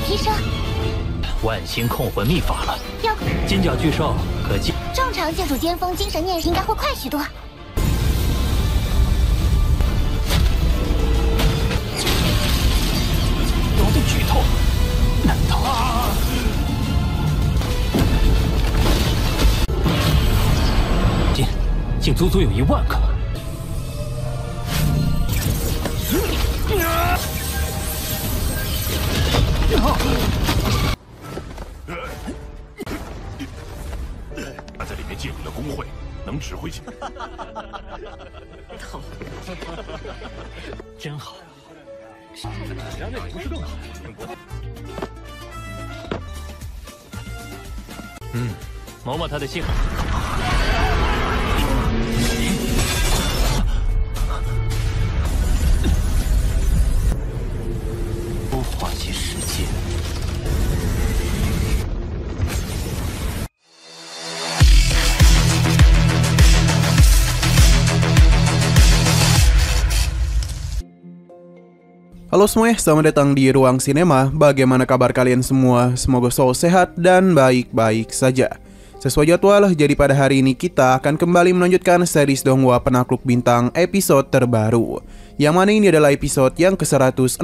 提升。万星控魂秘法了。要金角巨兽可进。正常剑主巅峰精神念应该会快许多。有的剧透，难道？竟足足有10000个。他在里面建立了工会，能指挥起来。真好。让那不是更好？摸摸他的性。孵化器世界。Halo semuanya, selamat datang di Ruang Sinema. Bagaimana kabar kalian semua? Semoga selalu sehat dan baik-baik saja. Sesuai jadwal, jadi pada hari ini kita akan kembali melanjutkan series Donghua Penakluk Bintang episode terbaru, yang mana ini adalah episode yang ke-162.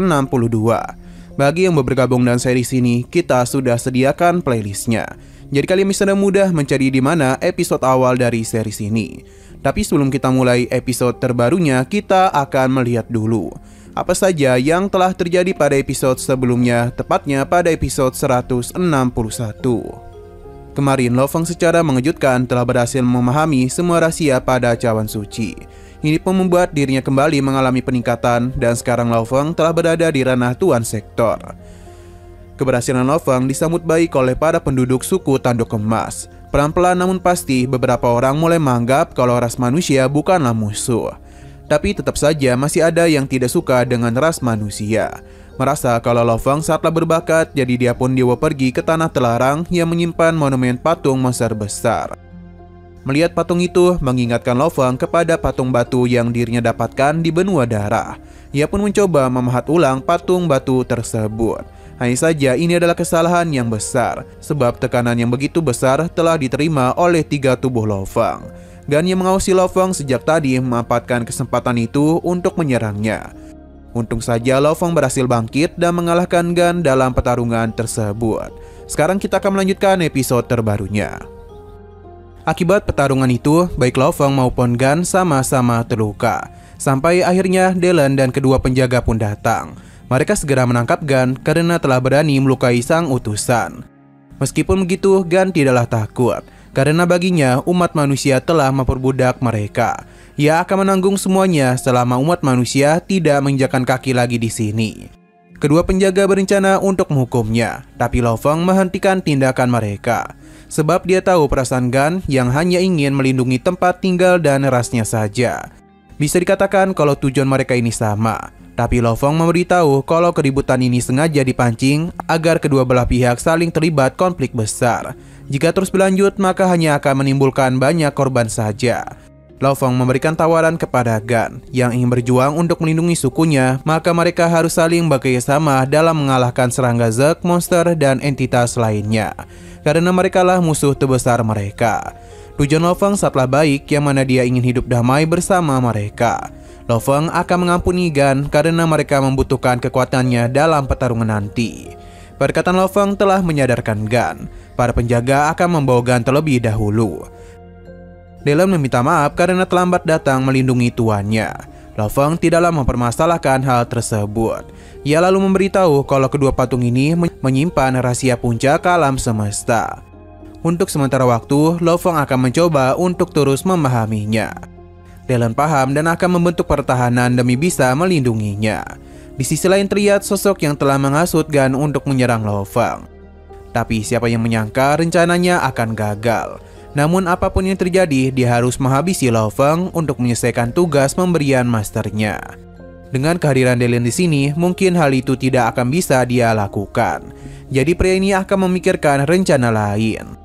Bagi yang baru bergabung dengan series ini, kita sudah sediakan playlistnya. Jadi kalian bisa dengan mudah mencari di mana episode awal dari series ini. Tapi sebelum kita mulai episode terbarunya, kita akan melihat dulu apa saja yang telah terjadi pada episode sebelumnya, tepatnya pada episode 161. Kemarin, Lo Feng secara mengejutkan telah berhasil memahami semua rahasia pada cawan suci. Ini pun membuat dirinya kembali mengalami peningkatan, dan sekarang Lo Feng telah berada di ranah Tuan Sektor. Keberhasilan Lo Feng disambut baik oleh para penduduk suku Tanduk Emas. Pelan-pelan namun pasti, beberapa orang mulai menganggap kalau ras manusia bukanlah musuh. Tapi tetap saja masih ada yang tidak suka dengan ras manusia. Merasa kalau Lo Feng saatlah berbakat, jadi dia pun dibawa pergi ke tanah terlarang yang menyimpan monumen patung monster besar. Melihat patung itu mengingatkan Lo Feng kepada patung batu yang dirinya dapatkan di benua darah. Ia pun mencoba memahat ulang patung batu tersebut. Hanya saja ini adalah kesalahan yang besar, sebab tekanan yang begitu besar telah diterima oleh 3 tubuh Lo Feng. Gan yang mengawasi Lo Feng sejak tadi memanfaatkan kesempatan itu untuk menyerangnya. Untung saja Lo Feng berhasil bangkit dan mengalahkan Gan dalam pertarungan tersebut. Sekarang kita akan melanjutkan episode terbarunya. Akibat pertarungan itu, baik Lo Feng maupun Gan sama-sama terluka. Sampai akhirnya Dylan dan kedua penjaga pun datang. Mereka segera menangkap Gan karena telah berani melukai sang utusan. Meskipun begitu, Gan tidaklah takut. Karena baginya umat manusia telah memperbudak mereka. Ia akan menanggung semuanya selama umat manusia tidak menginjakkan kaki lagi di sini. Kedua penjaga berencana untuk menghukumnya, tapi Lo Feng menghentikan tindakan mereka. Sebab dia tahu perasaan Gan yang hanya ingin melindungi tempat tinggal dan rasnya saja. Bisa dikatakan kalau tujuan mereka ini sama. Tapi Lo Feng memberitahu kalau keributan ini sengaja dipancing agar kedua belah pihak saling terlibat konflik besar. Jika terus berlanjut, maka hanya akan menimbulkan banyak korban saja. Lo Feng memberikan tawaran kepada Gan yang ingin berjuang untuk melindungi sukunya, maka mereka harus saling bekerjasama dalam mengalahkan serangga Zek, monster, dan entitas lainnya. Karena merekalah musuh terbesar mereka. Tujuan Lo Feng saatlah baik, yang mana dia ingin hidup damai bersama mereka. Lo Feng akan mengampuni Gan karena mereka membutuhkan kekuatannya dalam pertarungan nanti. Perkataan Lo Feng telah menyadarkan Gan. Para penjaga akan membawa Gan terlebih dahulu. Dylan meminta maaf karena terlambat datang melindungi tuannya. Lo Feng tidaklah mempermasalahkan hal tersebut. Ia lalu memberitahu kalau kedua patung ini menyimpan rahasia puncak alam semesta. Untuk sementara waktu, Lo Feng akan mencoba untuk terus memahaminya. Dylan paham dan akan membentuk pertahanan demi bisa melindunginya. Di sisi lain terlihat sosok yang telah menghasut Gan untuk menyerang Lo Feng. Tapi siapa yang menyangka rencananya akan gagal. Namun apapun yang terjadi, dia harus menghabisi Lo Feng untuk menyelesaikan tugas pemberian masternya. Dengan kehadiran Dylan di sini, mungkin hal itu tidak akan bisa dia lakukan. Jadi pria ini akan memikirkan rencana lain.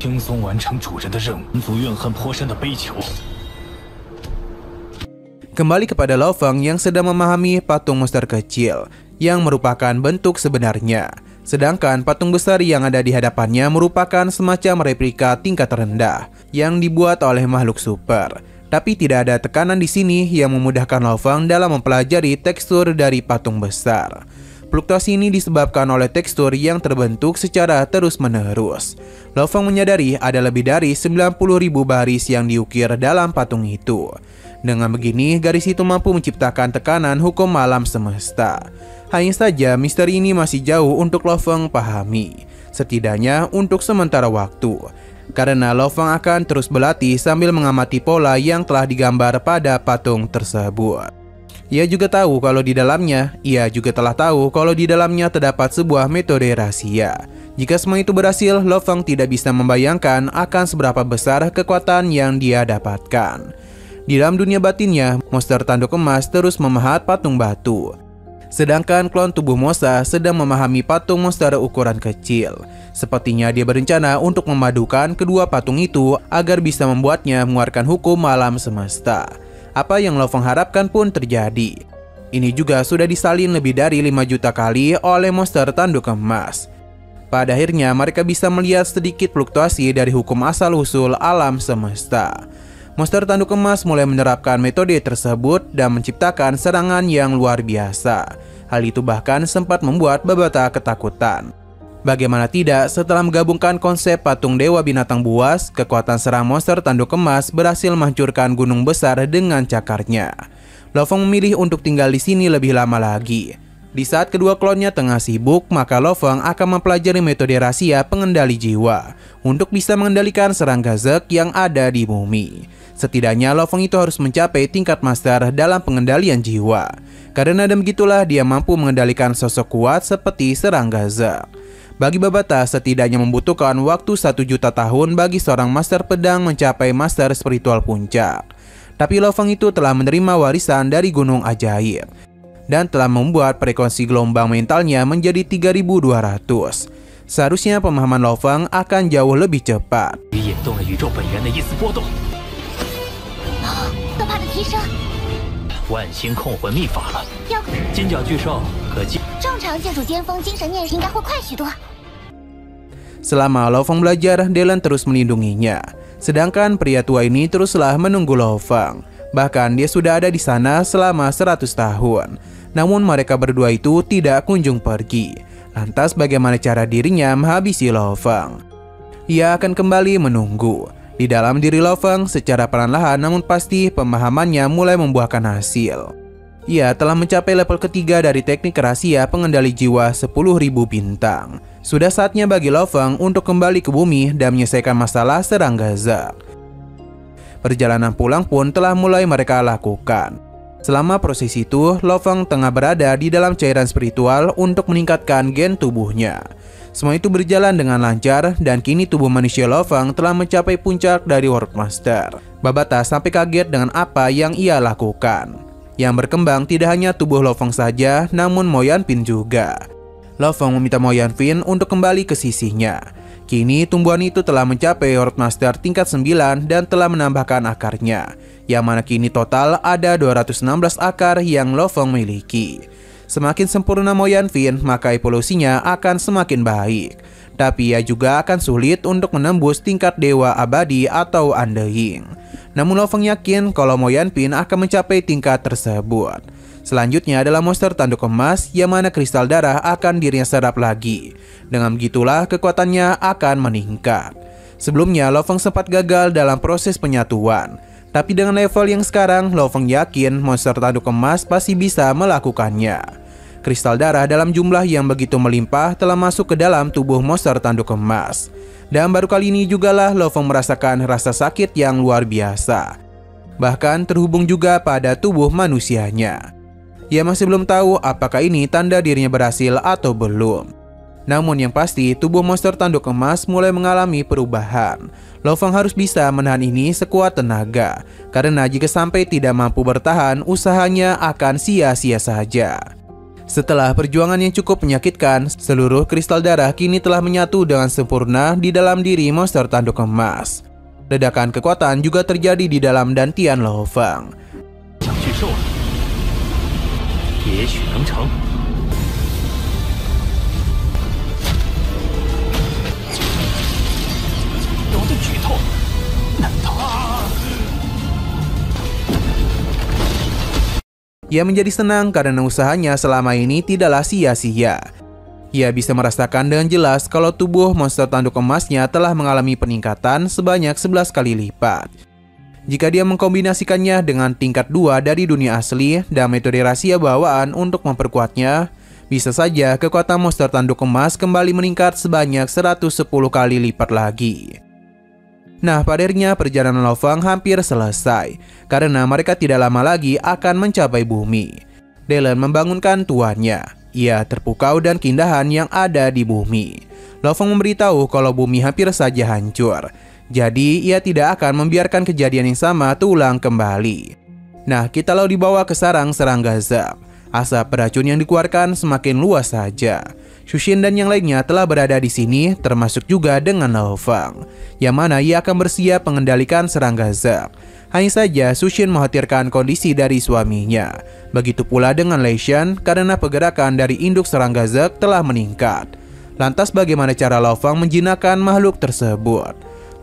轻松完成主人的任务，族怨恨颇深的悲求。Kembali kepada Lo Feng yang sedang memahami patung monster kecil yang merupakan bentuk sebenarnya. Sedangkan patung besar yang ada di hadapannya merupakan semacam replika tingkat rendah yang dibuat oleh makhluk super. Tapi tidak ada tekanan di sini yang memudahkan Lo Feng dalam mempelajari tekstur dari patung besar. Fluktuasi ini disebabkan oleh tekstur yang terbentuk secara terus-menerus. Lo Feng menyadari ada lebih dari 90.000 baris yang diukir dalam patung itu. Dengan begini, garis itu mampu menciptakan tekanan hukum alam semesta. Hanya saja, misteri ini masih jauh untuk Lo Feng pahami, setidaknya untuk sementara waktu. Karena Lo Feng akan terus berlatih sambil mengamati pola yang telah digambar pada patung tersebut. Ia juga tahu kalau di dalamnya, terdapat sebuah metode rahasia. Jika semua itu berhasil, Lo Feng tidak bisa membayangkan akan seberapa besar kekuatan yang dia dapatkan. Di dalam dunia batinnya, monster tanduk emas terus memahat patung batu. Sedangkan klon tubuh Mosa sedang memahami patung monster ukuran kecil. Sepertinya dia berencana untuk memadukan kedua patung itu agar bisa membuatnya mengeluarkan hukum alam semesta. Apa yang Lo Feng harapkan pun terjadi. Ini juga sudah disalin lebih dari 5 juta kali oleh monster tanduk emas. Pada akhirnya mereka bisa melihat sedikit fluktuasi dari hukum asal-usul alam semesta. Monster tanduk emas mulai menerapkan metode tersebut dan menciptakan serangan yang luar biasa. Hal itu bahkan sempat membuat Babata ketakutan. Bagaimana tidak, setelah menggabungkan konsep patung dewa binatang buas, kekuatan serang monster tanduk emas berhasil menghancurkan gunung besar dengan cakarnya. Lo Feng memilih untuk tinggal di sini lebih lama lagi. Di saat kedua klonnya tengah sibuk, maka Lo Feng akan mempelajari metode rahasia pengendali jiwa untuk bisa mengendalikan serangga Zek yang ada di bumi. Setidaknya Lo Feng itu harus mencapai tingkat master dalam pengendalian jiwa. Karena begitulah dia mampu mengendalikan sosok kuat seperti serangga Zek. Bagi Babata, setidaknya membutuhkan waktu 1 juta tahun bagi seorang master pedang mencapai master spiritual puncak. Tapi Lo Feng itu telah menerima warisan dari gunung ajaib dan telah membuat frekuensi gelombang mentalnya menjadi 3200. Seharusnya pemahaman Lo Feng akan jauh lebih cepat. 可怕的提升，万星控魂秘法了。要金角巨兽可击。正常借助巅峰精神念应该会快许多。 Selama Lo Feng belajar, Dylan terus melindunginya. Sedangkan pria tua ini teruslah menunggu Lo Feng. Bahkan dia sudah ada di sana selama 100 tahun. Namun mereka berdua itu tidak kunjung pergi. Lantas bagaimana cara dirinya menghabisi Lo Feng? Ia akan kembali menunggu. Di dalam diri Lo Feng secara perlahan namun pasti pemahamannya mulai membuahkan hasil. Ia telah mencapai level ketiga dari teknik rahasia pengendali jiwa 10.000 bintang. Sudah saatnya bagi Lo Feng untuk kembali ke bumi dan menyelesaikan masalah serangga Zek. Perjalanan pulang pun telah mulai mereka lakukan. Selama proses itu, Lo Feng tengah berada di dalam cairan spiritual untuk meningkatkan gen tubuhnya. Semua itu berjalan dengan lancar dan kini tubuh manusia Lo Feng telah mencapai puncak dari World Master. Babata sampai kaget dengan apa yang ia lakukan. Yang berkembang tidak hanya tubuh Lo Feng saja, namun Mo Yanpin juga. Lo Feng meminta Mo Yanpin untuk kembali ke sisinya. Kini tumbuhan itu telah mencapai World Master tingkat 9 dan telah menambahkan akarnya, yang mana kini total ada 216 akar yang Lo Feng miliki. Semakin sempurna Mo Yanpin, maka evolusinya akan semakin baik. Tapi ia juga akan sulit untuk menembus tingkat dewa abadi atau Undying. Namun Lo Feng yakin kalau Mo Yanpin akan mencapai tingkat tersebut. Selanjutnya adalah monster tanduk emas yang mana kristal darah akan dirinya serap lagi. Dengan begitulah kekuatannya akan meningkat. Sebelumnya Lo Feng sempat gagal dalam proses penyatuan. Tapi dengan level yang sekarang, Lo Feng yakin monster tanduk emas pasti bisa melakukannya. Kristal darah dalam jumlah yang begitu melimpah telah masuk ke dalam tubuh monster tanduk emas. Dan baru kali ini jugalah Lo Feng merasakan rasa sakit yang luar biasa. Bahkan terhubung juga pada tubuh manusianya. Ia masih belum tahu apakah ini tanda dirinya berhasil atau belum. Namun yang pasti tubuh monster tanduk emas mulai mengalami perubahan. Lo Feng harus bisa menahan ini sekuat tenaga. Karena jika sampai tidak mampu bertahan, usahanya akan sia-sia saja. Setelah perjuangan yang cukup menyakitkan, seluruh kristal darah kini telah menyatu dengan sempurna di dalam diri monster tanduk emas. Ledakan kekuatan juga terjadi di dalam dantian Lo Feng. 受了，也许能成。有的剧透，难道？ Ia menjadi senang karena usahanya selama ini tidaklah sia-sia. Ia bisa merasakan dengan jelas kalau tubuh monster tanduk emasnya telah mengalami peningkatan sebanyak 11 kali lipat. Jika dia mengkombinasikannya dengan tingkat 2 dari dunia asli dan metode rahasia bawaan untuk memperkuatnya, bisa saja kekuatan monster tanduk emas kembali meningkat sebanyak 110 kali lipat lagi. Nah, pada akhirnya perjalanan Lo Fang hampir selesai, karena mereka tidak lama lagi akan mencapai bumi. Dylan membangunkan tuannya. Ia terpukau dan keindahan yang ada di bumi. Lo Fang memberitahu kalau bumi hampir saja hancur. Jadi, ia tidak akan membiarkan kejadian yang sama terulang kembali. Nah, kita lalu dibawa ke sarang serangga Zap. Asap beracun yang dikeluarkan semakin luas saja. Shushin dan yang lainnya telah berada di sini, termasuk juga dengan Lo Fang, yang mana ia akan bersiap mengendalikan serangga Zap. Hanya saja Shushin mengkhawatirkan kondisi dari suaminya. Begitu pula dengan Lei Shan karena pergerakan dari induk serangga Zap telah meningkat. Lantas bagaimana cara Lo Fang menjinakkan makhluk tersebut?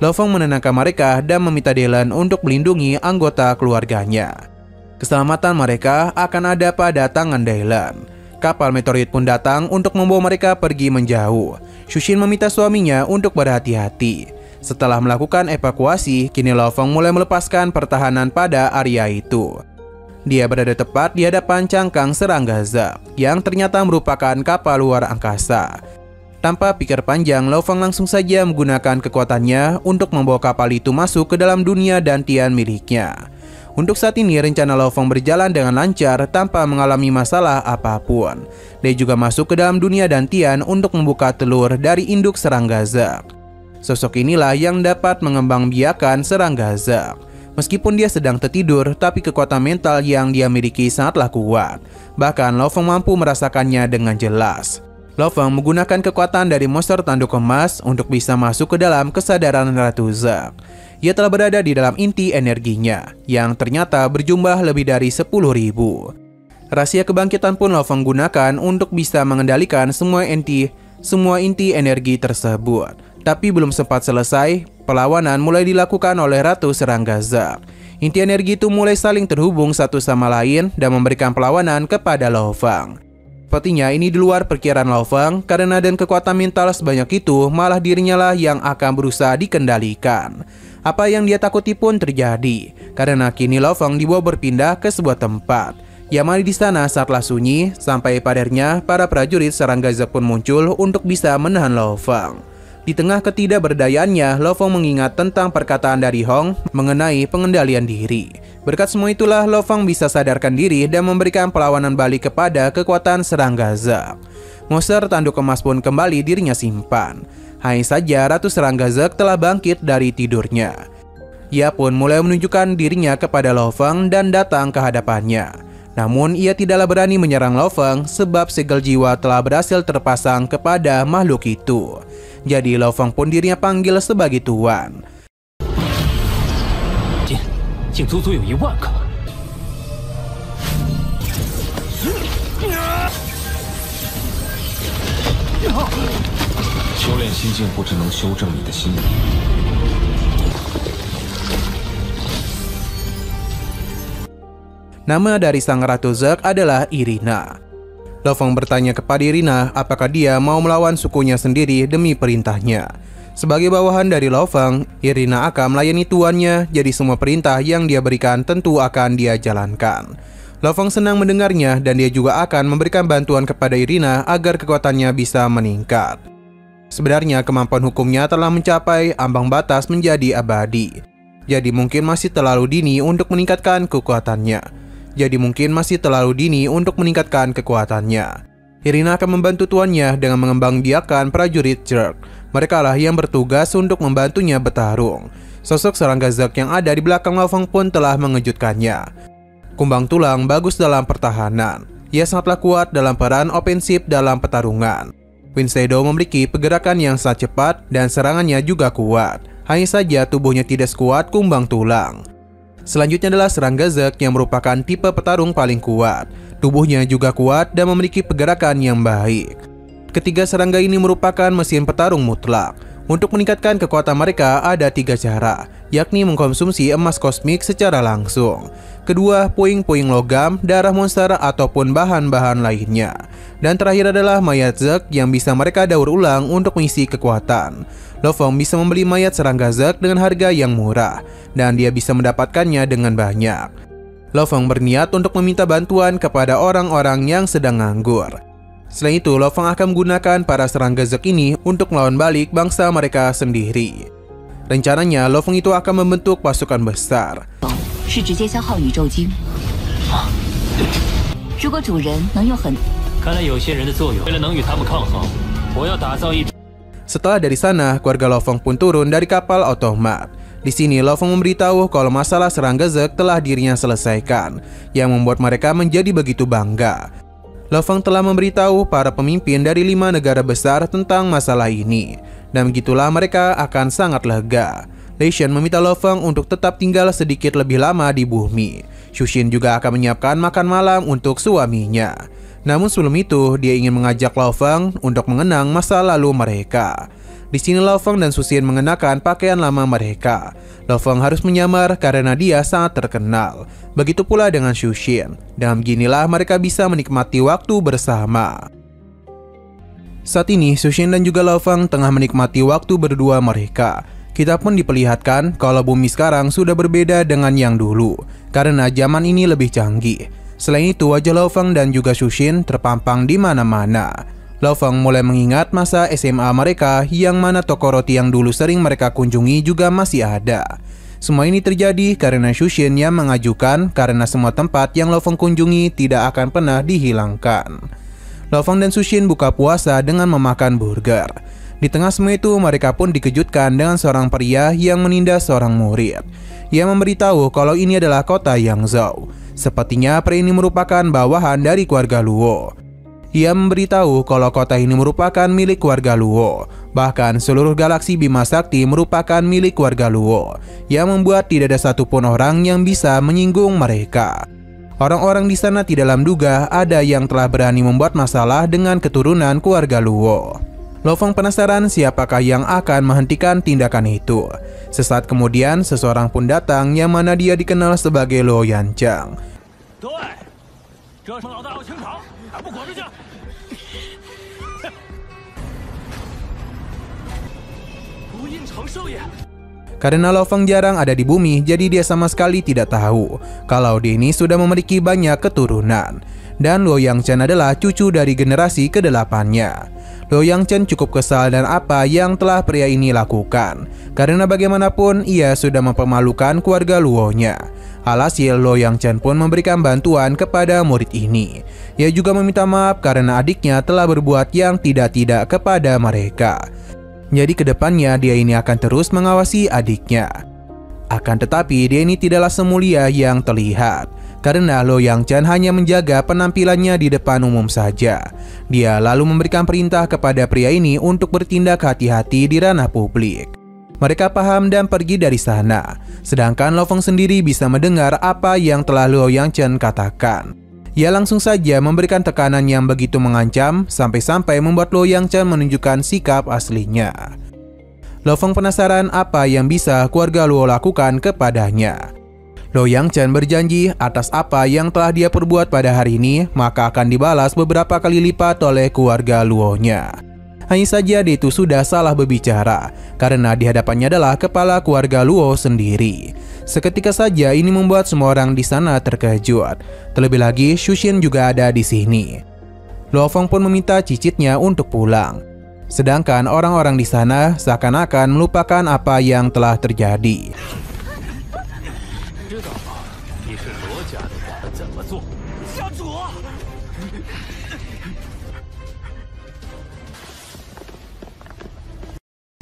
Lo Fang menenangkan mereka dan meminta Dylan untuk melindungi anggota keluarganya. Keselamatan mereka akan ada pada tangan Dylan. Kapal meteorit pun datang untuk membawa mereka pergi menjauh. Shushin meminta suaminya untuk berhati-hati. Setelah melakukan evakuasi, kini Lo Fang mulai melepaskan pertahanan pada area itu. Dia berada tepat di hadapan cangkang serangga Zap, yang ternyata merupakan kapal luar angkasa. Tanpa pikir panjang, Lo Fang langsung saja menggunakan kekuatannya untuk membawa kapal itu masuk ke dalam dunia dantian miliknya. Untuk saat ini, rencana Lo Fang berjalan dengan lancar tanpa mengalami masalah apapun. Dia juga masuk ke dalam dunia dantian untuk membuka telur dari induk serangga Zap. Sosok inilah yang dapat mengembangbiakan serangga Zap. Meskipun dia sedang tertidur, tapi kekuatan mental yang dia miliki sangatlah kuat. Bahkan Lo Fang mampu merasakannya dengan jelas. Lo Fang menggunakan kekuatan dari monster tanduk emas untuk bisa masuk ke dalam kesadaran Ratu Zap. Ia telah berada di dalam inti energinya, yang ternyata berjumlah lebih dari 10.000. Rahasia kebangkitan pun Lo Fang gunakan untuk bisa mengendalikan semua inti energi tersebut. Tapi belum sempat selesai, perlawanan mulai dilakukan oleh Ratu Serangga Zap. Inti energi itu mulai saling terhubung satu sama lain dan memberikan perlawanan kepada Lo Fang. Sepertinya ini di luar perkiraan Lo Fang, karena dan kekuatan mental sebanyak itu malah dirinya lah yang akan berusaha dikendalikan. Apa yang dia takuti pun terjadi, karena kini Lo Fang dibawa berpindah ke sebuah tempat. Yang mana di sana saatlah sunyi, sampai padarnya para prajurit serangga Zap pun muncul untuk bisa menahan Lo Fang. Di tengah ketidakberdayaannya, Lo Fang mengingat tentang perkataan dari Hong mengenai pengendalian diri. Berkat semua itulah Lo Fang bisa sadarkan diri dan memberikan perlawanan balik kepada kekuatan serangga Zap. Monster tanduk emas pun kembali dirinya simpan. Hanya saja Ratu Serangga Zap telah bangkit dari tidurnya. Ia pun mulai menunjukkan dirinya kepada Lo Fang dan datang ke hadapannya. Namun ia tidaklah berani menyerang Lo Fang sebab segel jiwa telah berhasil terpasang kepada makhluk itu. Jadi Lo Fang pun dirinya panggil sebagai tuan. 竟足足有1万个。修炼心境不只能修正你的心理。Nama dari sang Ratu Zap adalah Irina. Lo Fang bertanya kepada Irina apakah dia mau melawan sukunya sendiri demi perintahnya. Sebagai bawahan dari Lo Fang, Irina akan melayani tuannya, jadi semua perintah yang dia berikan tentu akan dia jalankan. Lo Fang senang mendengarnya dan dia juga akan memberikan bantuan kepada Irina agar kekuatannya bisa meningkat. Sebenarnya kemampuan hukumnya telah mencapai ambang batas menjadi abadi. Jadi mungkin masih terlalu dini untuk meningkatkan kekuatannya. Irina akan membantu tuannya dengan mengembangbiakan prajurit Jerk. Mereka lah yang bertugas untuk membantunya bertarung. Sosok serangga Zap yang ada di belakang Lo Fang pun telah mengejutkannya. Kumbang tulang bagus dalam pertahanan. Ia sangatlah kuat dalam peran ofensif dalam pertarungan. Wind Shadow memiliki pergerakan yang sangat cepat dan serangannya juga kuat. Hanya saja tubuhnya tidak sekuat kumbang tulang. Selanjutnya adalah serangga Zek yang merupakan tipe petarung paling kuat. Tubuhnya juga kuat dan memiliki pergerakan yang baik. Ketiga serangga ini merupakan mesin petarung mutlak. Untuk meningkatkan kekuatan mereka ada 3 cara, yakni mengkonsumsi emas kosmik secara langsung. Kedua, puing-puing logam, darah monster ataupun bahan-bahan lainnya. Dan terakhir adalah mayat Zek yang bisa mereka daur ulang untuk mengisi kekuatan. Lo Fong bisa membeli mayat serangga Zek dengan harga yang murah, dan dia bisa mendapatkannya dengan banyak. Lo Fong berniat untuk meminta bantuan kepada orang-orang yang sedang nganggur. Selain itu, Lo Fong akan menggunakan para serangga Zek ini untuk melawan balik bangsa mereka sendiri. Rencananya, Lo Fong itu akan membentuk pasukan besar. Setelah dari sana, keluarga Lo Fong pun turun dari kapal otomat. Di sini, Lo Fong memberitahu kalau masalah serangga Zek telah dirinya selesaikan, yang membuat mereka menjadi begitu bangga. Lo Fong telah memberitahu para pemimpin dari 5 negara besar tentang masalah ini, dan begitulah mereka akan sangat lega. Lei Shen meminta Lo Fong untuk tetap tinggal sedikit lebih lama di bumi. Xu Xin juga akan menyiapkan makan malam untuk suaminya. Namun sebelum itu, dia ingin mengajak Lo Fong untuk mengenang masa lalu mereka. Di sini Lo Fong dan Xu Xin mengenakan pakaian lama mereka. Lo Fong harus menyamar karena dia sangat terkenal. Begitu pula dengan Xu Xin. Dan beginilah mereka bisa menikmati waktu bersama. Saat ini, Xu Xin dan juga Lo Fong tengah menikmati waktu berdua mereka. Kita pun diperlihatkan kalau bumi sekarang sudah berbeda dengan yang dulu, karena zaman ini lebih canggih. Selain itu, wajah Lo Fong dan juga Xu Xin terpampang di mana-mana. Lo Fong mulai mengingat masa SMA mereka, yang mana toko roti yang dulu sering mereka kunjungi juga masih ada. Semua ini terjadi karena Xu Xin yang mengajukan karena semua tempat yang Lo Fong kunjungi tidak akan pernah dihilangkan. Lo Fong dan Xu Xin buka puasa dengan memakan burger. Di tengah semua itu, mereka pun dikejutkan dengan seorang pria yang menindas seorang murid. Ia memberitahu kalau ini adalah kota Yangzhou. Sepertinya pria ini merupakan bawahan dari keluarga Luo. Ia memberitahu kalau kota ini merupakan milik keluarga Luo. Bahkan seluruh galaksi Bima Sakti merupakan milik keluarga Luo, yang membuat tidak ada satupun orang yang bisa menyinggung mereka. Orang-orang di sana tidak menduga ada yang telah berani membuat masalah dengan keturunan keluarga Luo. Lo Fong penasaran siapakah yang akan menghentikan tindakan itu. Sesaat kemudian, seseorang pun datang yang mana dia dikenal sebagai Luo Yancheng. Karena Lo Fong jarang ada di bumi, jadi dia sama sekali tidak tahu kalau dia ini sudah memiliki banyak keturunan. Dan Luo Yancheng adalah cucu dari generasi ke-8-nya. Luo Yancheng cukup kesal dan apa yang telah pria ini lakukan, karena bagaimanapun ia sudah mempermalukan keluarga Luo-nya. Alhasil, Luo Yancheng pun memberikan bantuan kepada murid ini. Ia juga meminta maaf karena adiknya telah berbuat yang tidak-tidak kepada mereka. Jadi kedepannya dia ini akan terus mengawasi adiknya. Akan tetapi dia ini tidaklah semulia yang terlihat, karena Luo Yancheng hanya menjaga penampilannya di depan umum saja. Dia lalu memberikan perintah kepada pria ini untuk bertindak hati-hati di ranah publik. Mereka paham dan pergi dari sana, sedangkan Lo Fong sendiri bisa mendengar apa yang telah Luo Yancheng katakan. Ia langsung saja memberikan tekanan yang begitu mengancam, sampai-sampai membuat Luo Yancheng menunjukkan sikap aslinya. Lo Fong penasaran apa yang bisa keluarga Luo lakukan kepadanya. Luo Yancheng berjanji atas apa yang telah dia perbuat pada hari ini, maka akan dibalas beberapa kali lipat oleh keluarga Luo-nya. Hanya saja dia itu sudah salah berbicara, karena di hadapannya adalah kepala keluarga Luo sendiri. Seketika saja ini membuat semua orang di sana terkejut. Terlebih lagi, Xu Xin juga ada di sini. Lo Fong pun meminta cicitnya untuk pulang. Sedangkan orang-orang di sana seakan-akan melupakan apa yang telah terjadi.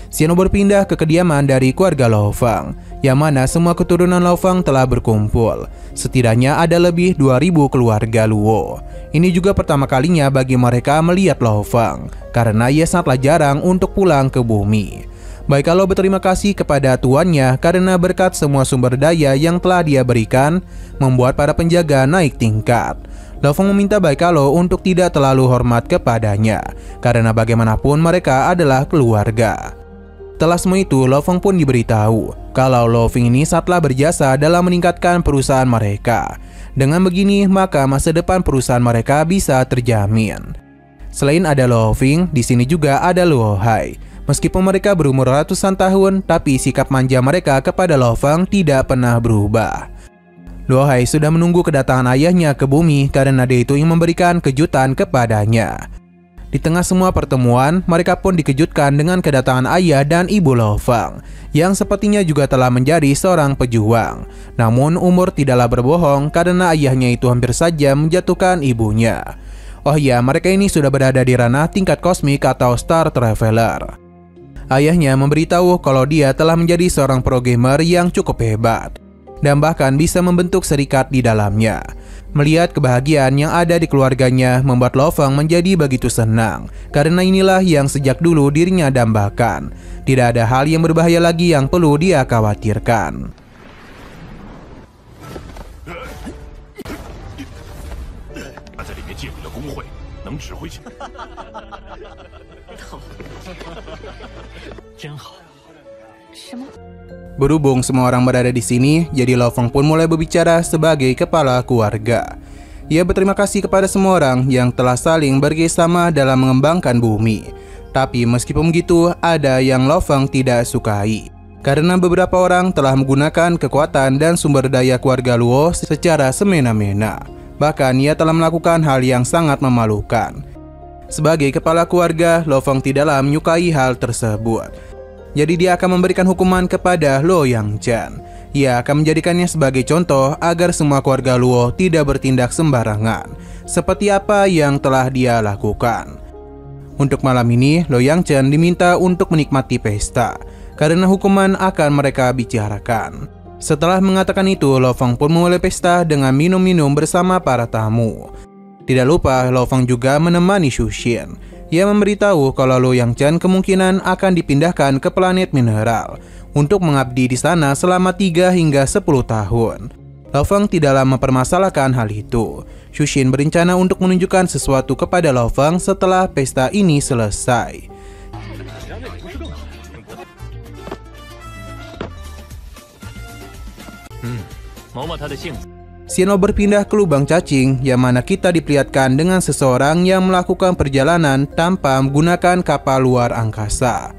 Xiano berpindah ke kediaman dari keluarga Lo Fong, yang mana semua keturunan Lo Fong telah berkumpul. Setidaknya ada lebih 2000 keluarga Luo. Ini juga pertama kalinya bagi mereka melihat Lo Fong, karena ia sangatlah jarang untuk pulang ke bumi. Baika Lo berterima kasih kepada tuannya karena berkat semua sumber daya yang telah dia berikan, membuat para penjaga naik tingkat. Lo Feng meminta Baika Lo untuk tidak terlalu hormat kepadanya, karena bagaimanapun mereka adalah keluarga. Setelah semua itu, Lo Feng pun diberitahu kalau Lo Feng ini telah berjasa dalam meningkatkan perusahaan mereka. Dengan begini, maka masa depan perusahaan mereka bisa terjamin. Selain ada Lo Feng, di sini juga ada Luo Hai. Meskipun mereka berumur ratusan tahun, tapi sikap manja mereka kepada Lo Feng tidak pernah berubah. Luo Hai sudah menunggu kedatangan ayahnya ke bumi karena dia itu ingin memberikan kejutan kepadanya. Di tengah semua pertemuan, mereka pun dikejutkan dengan kedatangan ayah dan ibu Lo Feng, yang sepertinya juga telah menjadi seorang pejuang. Namun umur tidaklah berbohong karena ayahnya itu hampir saja menjatuhkan ibunya. Oh iya, mereka ini sudah berada di ranah tingkat kosmik atau Star Traveler. Ayahnya memberitahu kalau dia telah menjadi seorang pro gamer yang cukup hebat, dan bahkan bisa membentuk serikat di dalamnya. Melihat kebahagiaan yang ada di keluarganya membuat Lo Feng menjadi begitu senang, karena inilah yang sejak dulu dirinya dambakan. Tidak ada hal yang berbahaya lagi yang perlu dia khawatirkan. Berhubung semua orang berada di sini, jadi Lo Feng pun mulai berbicara sebagai kepala keluarga. Ia berterima kasih kepada semua orang yang telah saling bekerjasama dalam mengembangkan bumi. Tapi meskipun begitu, ada yang Lo Feng tidak sukai, karena beberapa orang telah menggunakan kekuatan dan sumber daya keluarga Luo secara semena-mena. Bahkan ia telah melakukan hal yang sangat memalukan. Sebagai kepala keluarga, Lo Feng tidaklah menyukai hal tersebut. Jadi dia akan memberikan hukuman kepada Luo Yangchen. Ia akan menjadikannya sebagai contoh agar semua keluarga Luo tidak bertindak sembarangan, seperti apa yang telah dia lakukan. Untuk malam ini, Luo Yangchen diminta untuk menikmati pesta, karena hukuman akan mereka bicarakan. Setelah mengatakan itu, Lo Feng pun memulai pesta dengan minum-minum bersama para tamu. Tidak lupa, Lo Feng juga menemani Xu Xin. Ia memberitahu kalau Luo Yangchen kemungkinan akan dipindahkan ke planet mineral untuk mengabdi di sana selama 3 hingga 10 tahun. Lo Feng tidaklah mempermasalahkan hal itu. Xu Xin berencana untuk menunjukkan sesuatu kepada Lo Feng setelah pesta ini selesai. Xianlo berpindah ke lubang cacing, yang mana kita diperlihatkan dengan seseorang yang melakukan perjalanan tanpa menggunakan kapal luar angkasa.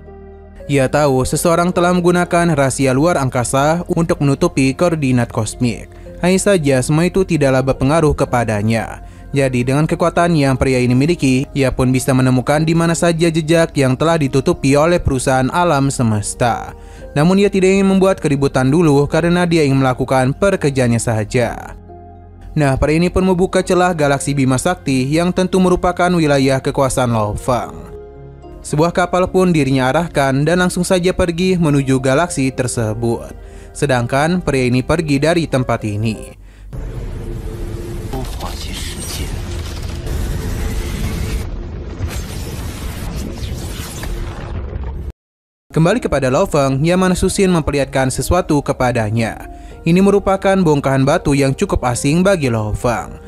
Ia tahu seseorang telah menggunakan rahasia luar angkasa untuk menutupi koordinat kosmik. Hanya saja semua itu tidaklah berpengaruh kepadanya. Jadi dengan kekuatan yang pria ini miliki, ia pun bisa menemukan di mana saja jejak yang telah ditutupi oleh perusahaan alam semesta. Namun ia tidak ingin membuat keributan dulu karena dia ingin melakukan pekerjaannya saja. Nah, pria ini pun membuka celah galaksi Bima Sakti yang tentu merupakan wilayah kekuasaan Lo Feng. Sebuah kapal pun dirinya arahkan dan langsung saja pergi menuju galaksi tersebut. Sedangkan pria ini pergi dari tempat ini. Kembali kepada Lo Feng, yang mana Xu Xin memperlihatkan sesuatu kepadanya. Ini merupakan bongkahan batu yang cukup asing bagi Lo Feng.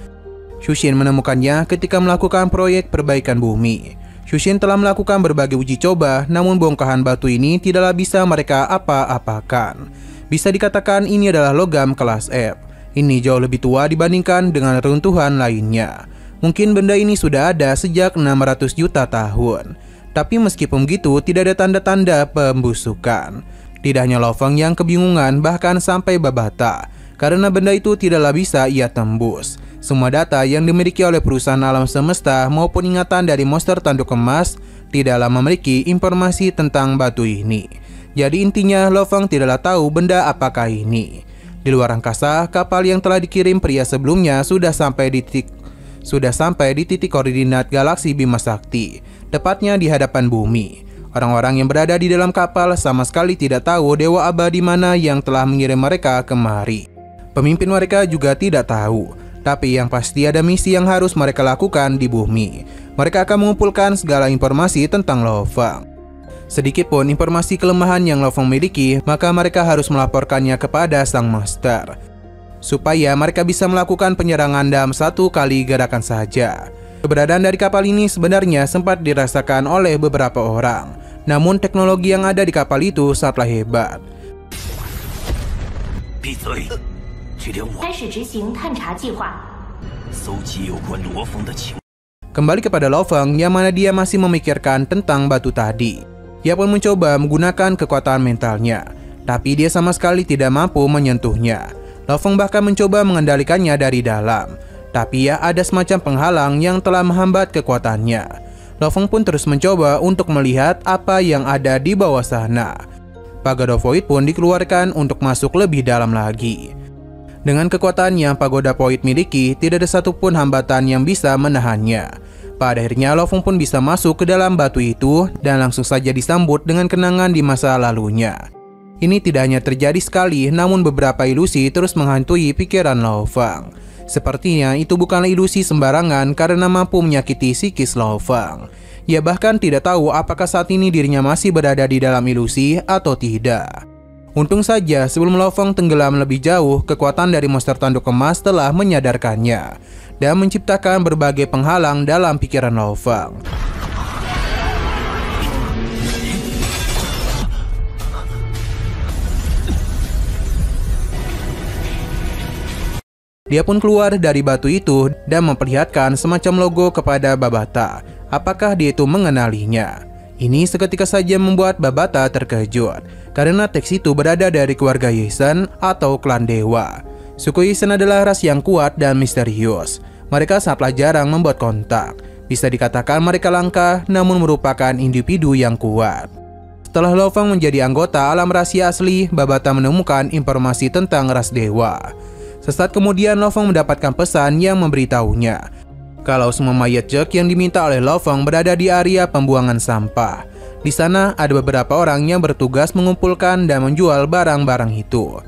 Xu Xin menemukannya ketika melakukan proyek perbaikan bumi. Xu Xin telah melakukan berbagai uji coba, namun bongkahan batu ini tidaklah bisa mereka apa-apakan. Bisa dikatakan ini adalah logam kelas F. Ini jauh lebih tua dibandingkan dengan runtuhan lainnya. Mungkin benda ini sudah ada sejak 600 juta tahun. Tapi meskipun begitu, tidak ada tanda-tanda pembusukan. Tidak hanya Lo Feng yang kebingungan, bahkan sampai Babata, karena benda itu tidaklah bisa ia tembus. Semua data yang dimiliki oleh perusahaan alam semesta maupun ingatan dari monster tanduk emas tidaklah memiliki informasi tentang batu ini. Jadi intinya Lo Feng tidaklah tahu benda apakah ini. Di luar angkasa, kapal yang telah dikirim pria sebelumnya sudah sampai di titik koordinat galaksi Bima Sakti, tepatnya di hadapan bumi. Orang-orang yang berada di dalam kapal sama sekali tidak tahu dewa abadi mana yang telah mengirim mereka kemari. Pemimpin mereka juga tidak tahu, tapi yang pasti ada misi yang harus mereka lakukan di bumi. Mereka akan mengumpulkan segala informasi tentang Lo Feng. Sedikitpun informasi kelemahan yang Lo Feng miliki, maka mereka harus melaporkannya kepada sang master, supaya mereka bisa melakukan penyerangan dalam satu kali gerakan saja. Keberadaan dari kapal ini sebenarnya sempat dirasakan oleh beberapa orang, namun teknologi yang ada di kapal itu sangatlah hebat. Kembali kepada Lo Feng, yang mana dia masih memikirkan tentang batu tadi. Ia pun mencoba menggunakan kekuatan mentalnya, tapi dia sama sekali tidak mampu menyentuhnya. Lo Feng bahkan mencoba mengendalikannya dari dalam, tapi ya ada semacam penghalang yang telah menghambat kekuatannya. Lo Feng pun terus mencoba untuk melihat apa yang ada di bawah sana. Pagoda Void pun dikeluarkan untuk masuk lebih dalam lagi. Dengan kekuatan yang Pagoda Void miliki, tidak ada satupun hambatan yang bisa menahannya. Pada akhirnya Lo Feng pun bisa masuk ke dalam batu itu dan langsung saja disambut dengan kenangan di masa lalunya. Ini tidak hanya terjadi sekali, namun beberapa ilusi terus menghantui pikiran Lo Feng. Sepertinya itu bukanlah ilusi sembarangan karena mampu menyakiti psikis Lo Feng. Ia bahkan tidak tahu apakah saat ini dirinya masih berada di dalam ilusi atau tidak. Untung saja sebelum Lo Feng tenggelam lebih jauh, kekuatan dari monster tanduk emas telah menyadarkannya dan menciptakan berbagai penghalang dalam pikiran Lo Feng. Dia pun keluar dari batu itu dan memperlihatkan semacam logo kepada Babata. Apakah dia itu mengenalinya? Ini seketika saja membuat Babata terkejut, karena teks itu berada dari keluarga Yisen atau klan dewa. Suku Yisen adalah ras yang kuat dan misterius. Mereka sangatlah jarang membuat kontak. Bisa dikatakan mereka langka, namun merupakan individu yang kuat. Setelah Lo Feng menjadi anggota alam rahasia asli, Babata menemukan informasi tentang ras dewa. Sesaat kemudian Lo Feng mendapatkan pesan yang memberitahunya kalau semua mayat Zek yang diminta oleh Lo Feng berada di area pembuangan sampah. Di sana ada beberapa orang yang bertugas mengumpulkan dan menjual barang-barang itu.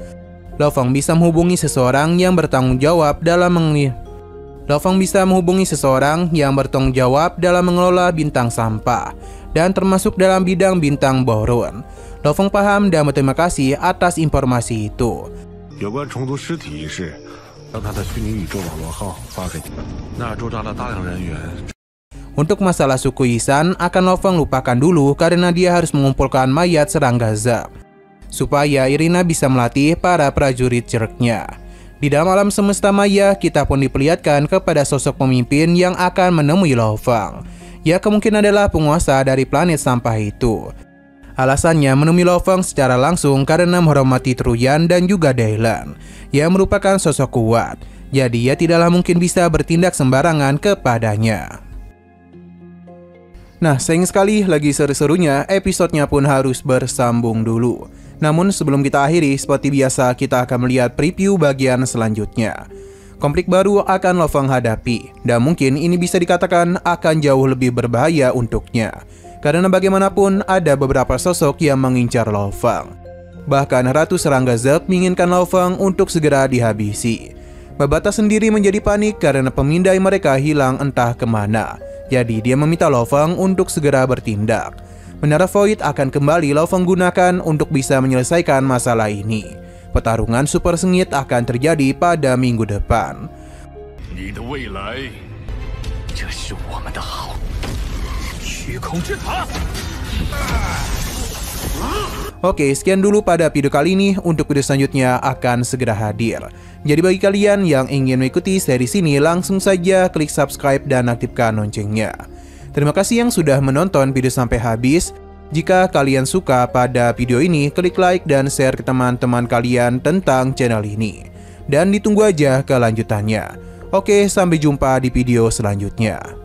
Lo Feng bisa menghubungi seseorang yang bertanggung jawab dalam mengelola bintang sampah dan termasuk dalam bidang bintang Borun. Lo Feng paham dan berterima kasih atas informasi itu. Untuk masalah suku Yisan, akan Lo Feng lupakan dulu karena dia harus mengumpulkan mayat serangga Zek, supaya Irina bisa melatih para prajurit Zergnya. Di dalam alam semesta maya, kita pun diperlihatkan kepada sosok pemimpin yang akan menemui Lo Feng. Ia kemungkinan adalah penguasa dari planet sampah itu. Alasannya menemui Lo Feng secara langsung karena menghormati Truyan dan juga Dylan, yang merupakan sosok kuat. Jadi ia tidaklah mungkin bisa bertindak sembarangan kepadanya. Nah, sayang sekali lagi seru-serunya, episodenya pun harus bersambung dulu. Namun sebelum kita akhiri, seperti biasa kita akan melihat preview bagian selanjutnya. Konflik baru akan Lo Feng hadapi, dan mungkin ini bisa dikatakan akan jauh lebih berbahaya untuknya. Karena bagaimanapun ada beberapa sosok yang mengincar Lo Feng. Bahkan Ratu Serangga Zek menginginkan Lo Feng untuk segera dihabisi. Babata sendiri menjadi panik karena pemindai mereka hilang entah kemana. Jadi dia meminta Lo Feng untuk segera bertindak. Menara Void akan kembali Lo Feng gunakan untuk bisa menyelesaikan masalah ini. Pertarungan super sengit akan terjadi pada minggu depan. Oke, sekian dulu pada video kali ini. Untuk video selanjutnya akan segera hadir. Jadi bagi kalian yang ingin mengikuti seri ini, langsung saja klik subscribe dan aktifkan loncengnya. Terima kasih yang sudah menonton video sampai habis. Jika kalian suka pada video ini, klik like dan share ke teman-teman kalian tentang channel ini. Dan ditunggu aja kelanjutannya. Oke, sampai jumpa di video selanjutnya.